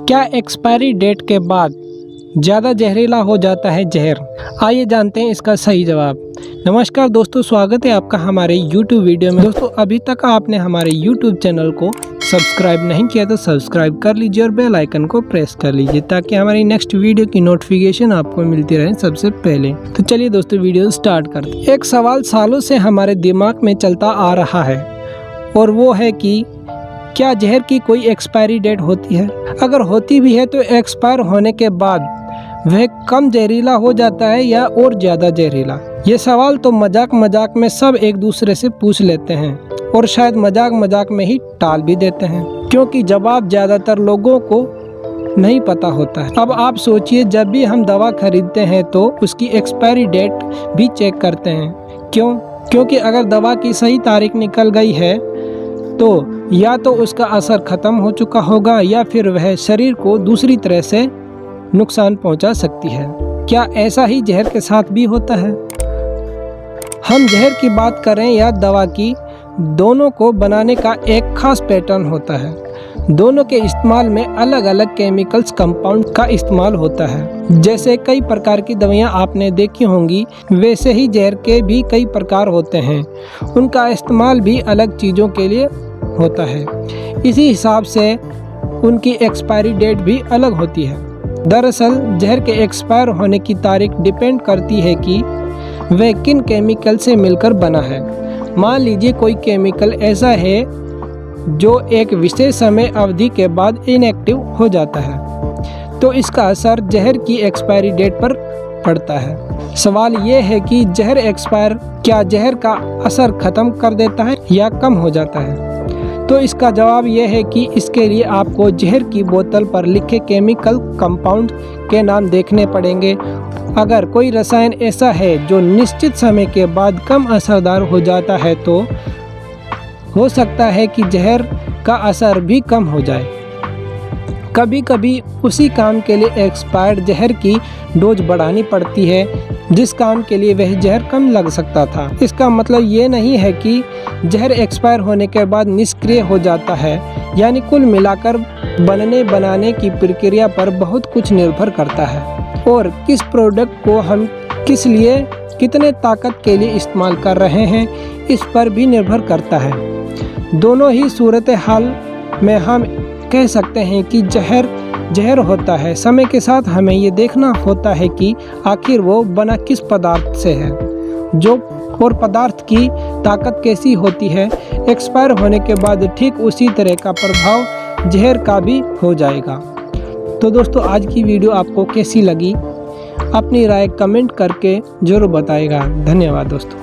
क्या expiry date के बाद ज़्यादा जहरीला हो जाता है जहर? आइए जानते हैं इसका सही जवाब। नमस्कार दोस्तों, स्वागत है आपका हमारे YouTube वीडियो में। दोस्तों, अभी तक आपने हमारे YouTube चैनल को सब्सक्राइब नहीं किया तो सब्सक्राइब कर लीजिए और बेल आइकन को प्रेस कर लीजिए ताकि हमारी नेक्स्ट वीडियो की नोटिफिकेशन आपको मिलती रहे सबसे पहले। तो चलिए दोस्तों, वीडियो स्टार्ट करते हैं। एक सवाल सालों से हमारे दिमाग में चलता आ रहा है और वो है कि क्या जहर की कोई एक्सपायरी डेट होती है? अगर होती भी है तो एक्सपायर होने के बाद वह कम जहरीला हो जाता है या और ज़्यादा जहरीला? ये सवाल तो मजाक मजाक में सब एक दूसरे से पूछ लेते हैं और शायद मजाक मजाक में ही टाल भी देते हैं, क्योंकि जवाब ज़्यादातर लोगों को नहीं पता होता है। अब आप सोचिए, जब भी हम दवा खरीदते हैं तो उसकी एक्सपायरी डेट भी चेक करते हैं। क्यों? क्योंकि अगर दवा की सही तारीख निकल गई है तो या तो उसका असर ख़त्म हो चुका होगा या फिर वह शरीर को दूसरी तरह से नुकसान पहुंचा सकती है। क्या ऐसा ही जहर के साथ भी होता है? हम जहर की बात करें या दवा की, दोनों को बनाने का एक खास पैटर्न होता है। दोनों के इस्तेमाल में अलग अलग केमिकल्स कंपाउंड का इस्तेमाल होता है। जैसे कई प्रकार की दवाइयाँ आपने देखी होंगी, वैसे ही जहर के भी कई प्रकार होते हैं। उनका इस्तेमाल भी अलग चीज़ों के लिए होता है। इसी हिसाब से उनकी एक्सपायरी डेट भी अलग होती है। दरअसल जहर के एक्सपायर होने की तारीख डिपेंड करती है कि वह किन केमिकल से मिलकर बना है। मान लीजिए कोई केमिकल ऐसा है जो एक विशेष समय अवधि के बाद इनएक्टिव हो जाता है तो इसका असर जहर की एक्सपायरी डेट पर पड़ता है। सवाल ये है कि जहर एक्सपायर क्या जहर का असर ख़त्म कर देता है या कम हो जाता है? तो इसका जवाब यह है कि इसके लिए आपको जहर की बोतल पर लिखे केमिकल कंपाउंड के नाम देखने पड़ेंगे। अगर कोई रसायन ऐसा है जो निश्चित समय के बाद कम असरदार हो जाता है तो हो सकता है कि जहर का असर भी कम हो जाए। कभी कभी उसी काम के लिए एक्सपायर्ड जहर की डोज बढ़ानी पड़ती है जिस काम के लिए वह जहर कम लग सकता था। इसका मतलब ये नहीं है कि जहर एक्सपायर होने के बाद निष्क्रिय हो जाता है, यानी कुल मिलाकर बनने बनाने की प्रक्रिया पर बहुत कुछ निर्भर करता है और किस प्रोडक्ट को हम किस लिए कितने ताकत के लिए इस्तेमाल कर रहे हैं इस पर भी निर्भर करता है। दोनों ही सूरत हाल में हम कह सकते हैं कि जहर होता है। समय के साथ हमें ये देखना होता है कि आखिर वो बना किस पदार्थ से है, जो और पदार्थ की ताकत कैसी होती है। एक्सपायर होने के बाद ठीक उसी तरह का प्रभाव जहर का भी हो जाएगा। तो दोस्तों, आज की वीडियो आपको कैसी लगी? अपनी राय कमेंट करके ज़रूर बताइएगा। धन्यवाद दोस्तों।